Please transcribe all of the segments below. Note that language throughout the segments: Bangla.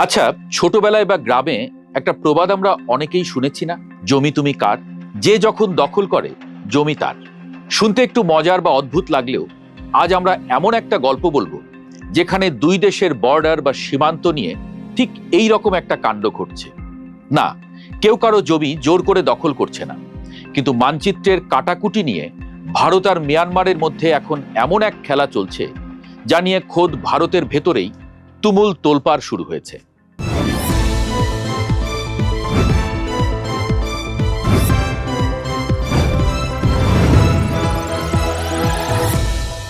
আচ্ছা, ছোটবেলায় বা গ্রামে একটা প্রবাদ আমরা অনেকেই শুনেছি না, জমি তুমি কার। যে যখন দখল করে জমি তার। শুনতে একটু মজার বা অদ্ভুত লাগলেও আজ আমরা এমন একটা গল্প বলবো যেখানে দুই দেশের বর্ডার বা সীমান্ত নিয়ে ঠিক এই রকম একটা কাণ্ড ঘটছে। না, কেউ কারো জমি জোর করে দখল করছে না, কিন্তু মানচিত্রের কাটাকুটি নিয়ে ভারত আর মিয়ানমারের মধ্যে এখন এমন এক খেলা চলছে যা নিয়ে খোদ ভারতের ভেতরেই তুমুল তোলপাড় শুরু হয়েছে।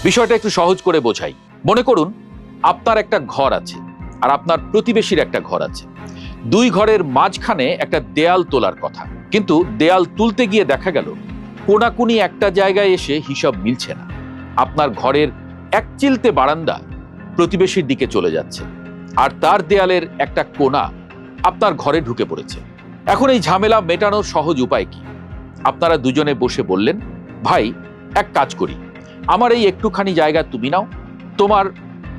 বিষয়টা একটু সহজ করে বোঝাই। মনে করুন আপনার একটা ঘর আছে আর আপনার প্রতিবেশীর একটা ঘর আছে। দুই ঘরের মাঝখানে একটা দেয়াল তোলার কথা, কিন্তু দেয়াল তুলতে গিয়ে দেখা গেল কোনাকুনি একটা জায়গায় এসে হিসাব মিলছে না। আপনার ঘরের এক চিলতে বারান্দা প্রতিবেশীর দিকে চলে যাচ্ছে, আর তার দেয়ালের একটা কোণা আপনার ঘরে ঢুকে পড়েছে। এখন এই ঝামেলা মেটানোর সহজ উপায় কি? আপনারা দুজনে বসে বললেন, ভাই এক কাজ করি, আমার এই একটুখানি জায়গা তুমি নাও, তোমার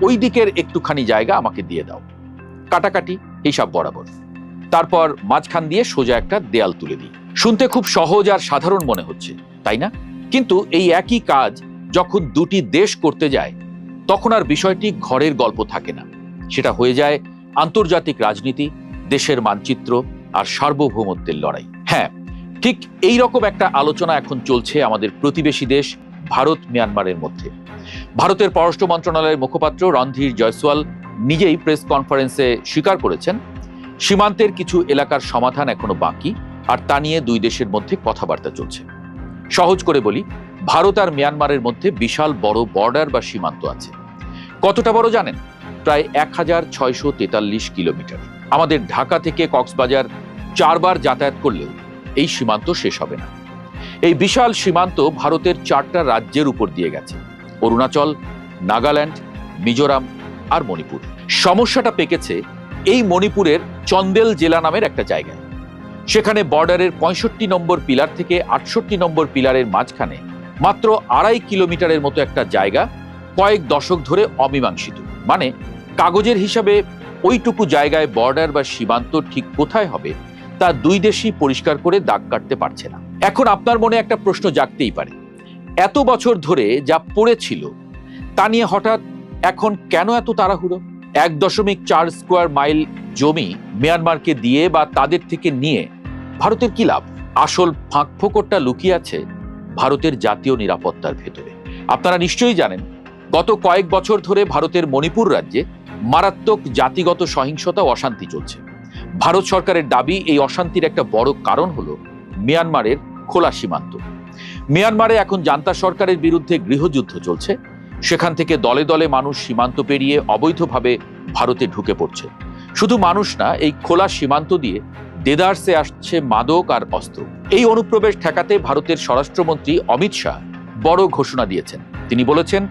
ওই দিকের একটুখানি জায়গা আমাকে দিয়ে দাও। কাটাকাটি হিসাব বরাবর। তারপর মাঝখান দিয়ে সোজা একটা দেয়াল তুলে দিই। শুনতে খুব সহজ আর সাধারণ মনে হচ্ছে, তাই না? কিন্তু এই একই কাজ যখন দুটি দেশ করতে যায় তখন আর বিষয়টি ঘরের গল্প থাকে না, সেটা হয়ে যায় আন্তর্জাতিক রাজনীতি, দেশের মানচিত্র আর সার্বভৌমত্বের লড়াই। হ্যাঁ, ঠিক এই রকম একটা আলোচনা এখন চলছে আমাদের প্রতিবেশী দেশ ভারত মিয়ানমারের মধ্যে। ভারতের পররাষ্ট্র মন্ত্রণালয়ের মুখপাত্র রণধীর জয়সওয়াল নিজেই প্রেস কনফারেন্সে স্বীকার করেছেন, সীমান্তের কিছু এলাকার সমাধান এখনো বাকি, আর তা নিয়ে দুই দেশের মধ্যে কথাবার্তা চলছে। সহজ করে বলি, ভারত আর মিয়ানমারের মধ্যে বিশাল বড় বর্ডার বা সীমান্ত আছে। কতটা বড় জানেন? প্রায় 1643 কিলোমিটার। আমাদের ঢাকা থেকে কক্সবাজার 4 বার যাতায়াত করলেও এই সীমান্ত শেষ হবে না। এই বিশাল সীমান্ত ভারতের 4টা রাজ্যের উপর দিয়ে গেছে: অরুণাচল, নাগাল্যান্ড, মিজোরাম আর মণিপুর। সমস্যাটা পেকেছে এই মণিপুরের চন্দেল জেলা নামের একটা জায়গায়। সেখানে বর্ডারের 65 নম্বর পিলার থেকে 68 নম্বর পিলারের মাঝখানে মাত্র 2.5 কিলোমিটারের মতো একটা জায়গা কয়েক দশক ধরে অমীমাংসিত। মানে কাগজের হিসাবে ওইটুকু জায়গায় বর্ডার বা সীমান্ত ঠিক কোথায় হবে তা দুই দেশই পরিষ্কার করে দাগ কাটতে পারছে না। এখন আপনার মনে একটা প্রশ্ন জাগতেই পারে, এত বছর ধরে যা পড়েছিল তা নিয়ে হঠাৎ এখন কেন এত তাড়াহুড়ো? 1.4 স্কোয়ার মাইল জমি মিয়ানমারকে দিয়ে বা তাদের থেকে নিয়ে ভারতের কি লাভ? আসল ফাঁকফোকরটা লুকিয়ে আছে ভারতের জাতীয় নিরাপত্তার ভেতরে। আপনারা নিশ্চয়ই জানেন, গত কয়েক বছর ধরে ভারতের মণিপুর রাজ্যে মারাত্মক জাতিগত সহিংসতা ও অশান্তি চলছে। ভারত সরকারের দাবি, এই অশান্তির একটা বড় কারণ হলো মিয়ানমারের খোলা সীমান্ত। মিয়ানমারে এখন জান্তা সরকারের বিরুদ্ধে গৃহযুদ্ধ চলছে। সেখান থেকে দলে দলে মানুষ সীমান্ত পেরিয়ে অবৈধভাবে ভারতে ঢুকে পড়ছে। শুধু মানুষ না, এই খোলা সীমান্ত দিয়ে দেদারসে আসছে মাদক আর অস্ত্র। এই অনুপ্রবেশ ঠেকাতে ভারতের স্বরাষ্ট্রমন্ত্রী অমিত শাহ বড় ঘোষণা দিয়েছেন। তিনি বলেছেন,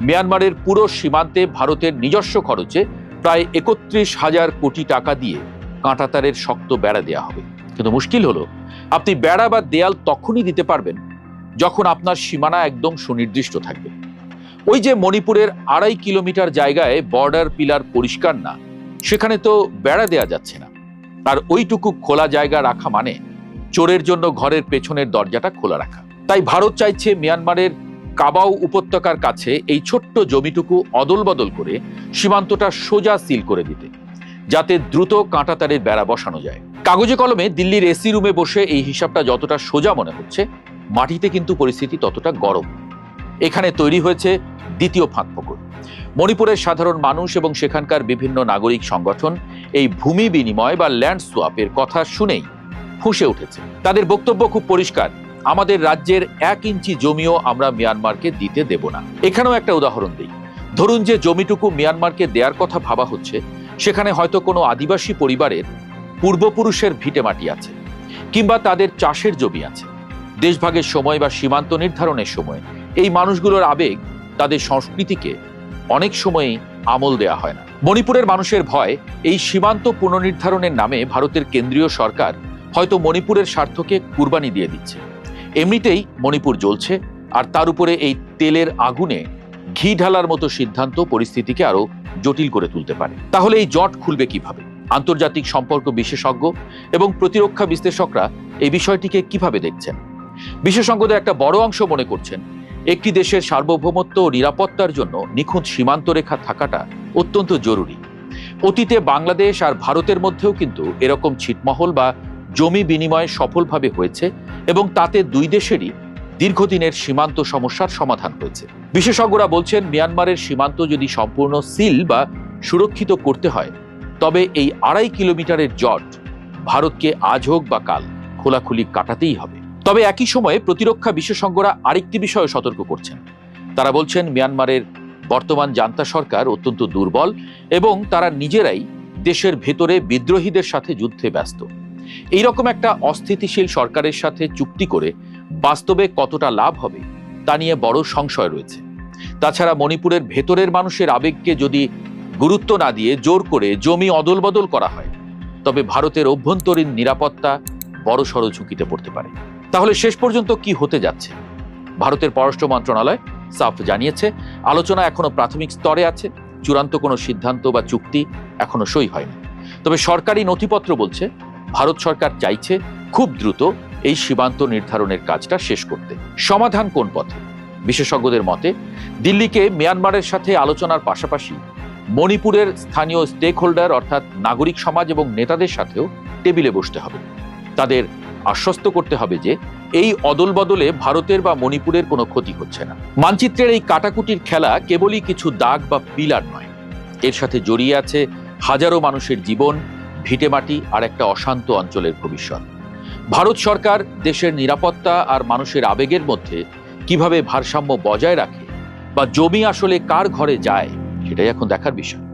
মিয়ানমারের পুরো সীমান্তে ভারতের নিজস্ব খরচে প্রায় 31,000 কোটি টাকা দিয়ে কাঁটাতারের শক্ত বেড়া দেওয়া হবে। কিন্তু মুশকিল হলো, আপনি বেড়া বা দেয়াল তখনই দিতে পারবেন যখন আপনার সীমানা একদম সুনির্দিষ্ট থাকবে। ওই যে মণিপুরের 2.5 কিলোমিটার জায়গায় বর্ডার পিলার পরিষ্কার না, সেখানে তো বেড়া দেয়া যাচ্ছে না। আর ওইটুকু খোলা জায়গা রাখা মানে চোরের জন্য ঘরের পেছনের দরজাটা খোলা রাখা। তাই ভারত চাইছে মিয়ানমারের কাবাও উপত্যকার কাছে এই ছোট্ট জমিটুকু অদল বদল করে সীমান্তটা সোজা সিল করে দিতে, যাতে দ্রুত কাঁটাতারের বেড়া বসানো যায়। কাগজে কলমে দিল্লির এসি রুমে বসে এই হিসাবটা যতটা সোজা মনে হচ্ছে, মাটিতে কিন্তু পরিস্থিতি ততটা গরম। এখানে তৈরি হয়েছে দ্বিতীয় ফাঁকফোকর। মণিপুরের সাধারণ মানুষ এবং সেখানকার বিভিন্ন নাগরিক সংগঠন এই ভূমি বিনিময় বা ল্যান্ড সোয়াপের কথা শুনেই ফুঁসে উঠেছে। তাদের বক্তব্য খুব পরিষ্কার, আমাদের রাজ্যের 1 ইঞ্চি জমিও আমরা মিয়ানমারকে দিতে দেব না। এখানেও একটা উদাহরণ দিই। ধরুন যে জমিটুকু মিয়ানমারকে দেওয়ার কথা ভাবা হচ্ছে, সেখানে হয়তো কোনো আদিবাসী পরিবারের পূর্বপুরুষের ভিটেমাটি আছে, কিংবা তাদের চাষের জমি আছে। দেশভাগের সময় বা সীমান্ত নির্ধারণের সময় এই মানুষগুলোর আবেগ, তাদের সংস্কৃতিকে অনেক সময়ই আমল দেয়া হয় না। মণিপুরের মানুষের ভয়, এই সীমান্ত পুনর্নির্ধারণের নামে ভারতের কেন্দ্রীয় সরকার হয়তো মণিপুরের স্বার্থকে কুরবানি দিয়ে দিচ্ছে। এমনিতেই মণিপুর জ্বলছে, আর তার উপরে এই তেলের আগুনে ঘি ঢালার মতো সিদ্ধান্ত পরিস্থিতিকে আরো জটিল করে তুলতে পারে। তাহলে এই জট খুলবে কিভাবে? আন্তর্জাতিক সম্পর্ক বিশেষজ্ঞ এবং প্রতিরক্ষা বিশ্লেষকরা এই বিষয়টিকে কিভাবে দেখছেন? বিশেষজ্ঞদের একটা বড় অংশ মনে করছেন একটি দেশের সার্বভৌমত্ব ও নিরাপত্তার জন্য নিখুঁত সীমান্ত রেখা থাকাটা অত্যন্ত জরুরি। অতীতে বাংলাদেশ আর ভারতের মধ্যেও কিন্তু এরকম ছিটমহল বা জমি বিনিময় সফলভাবে হয়েছে এবং তাতে দুই দেশেরই দীর্ঘদিনের সীমান্ত সমস্যার সমাধান হয়েছে। বিশেষজ্ঞরা বলছেন মিয়ানমারের সীমান্ত যদি সম্পূর্ণ সিল বা সুরক্ষিত করতে হয় তবে এই 2.5 কিলোমিটারের জট ভারতকে আজ হোক বা কাল খোলাখুলি কাটাতেই হবে। তবে একই সময়ে প্রতিরক্ষা বিশেষজ্ঞরা আরেকটি বিষয়ে সতর্ক করছেন। তারা বলছেন মিয়ানমারের বর্তমান জান্তা সরকার অত্যন্ত দুর্বল এবং তারা নিজেরাই দেশের ভেতরে বিদ্রোহীদের সাথে যুদ্ধে ব্যস্ত। এইরকম একটা অস্থিতিশীল সরকারের সাথে চুক্তি করে বাস্তবে কতটা লাভ হবে তা নিয়ে বড় সংশয় রয়েছে। তাছাড়া মণিপুরের ভেতরের মানুষের আবেগকে যদি গুরুত্ব না দিয়ে জোর করে জমি অদলবদল করা হয় তবে ভারতের অভ্যন্তরীণ নিরাপত্তা বড়সড় ঝুঁকিতে পড়তে পারে। তাহলে শেষ পর্যন্ত কি হতে যাচ্ছে? ভারতের পররাষ্ট্র মন্ত্রণালয় সাফ জানিয়েছে আলোচনা এখনো প্রাথমিক স্তরে আছে, চূড়ান্ত কোনো সিদ্ধান্ত বা চুক্তি এখনো সই হয়নি। তবে সরকারি নথিপত্র বলছে ভারত সরকার চাইছে খুব দ্রুত এই সীমান্ত নির্ধারণের কাজটা শেষ করতে। সমাধান কোন পথে? বিশেষজ্ঞদের মতে দিল্লিকে মিয়ানমারের সাথে আলোচনার পাশাপাশি মণিপুরের স্থানীয় স্টেক হোল্ডার অর্থাৎ নাগরিক সমাজ এবং নেতাদের সাথেও টেবিলে বসতে হবে। তাদের আশ্বস্ত করতে হবে যে এই অদল বদলে ভারতের বা মণিপুরের কোনো ক্ষতি হচ্ছে না। মানচিত্রের এই কাটাকুটির খেলা কেবলই কিছু দাগ বা পিলার নয়, এর সাথে জড়িয়ে আছে হাজারো মানুষের জীবন, ভিটেমাটি আর একটা অশান্ত অঞ্চলের ভবিষ্যৎ। ভারত সরকার দেশের নিরাপত্তা আর মানুষের আবেগের মধ্যে কিভাবে ভারসাম্য বজায় রাখে বা জমি আসলে কার ঘরে যায় সেটাই এখন দেখার বিষয়।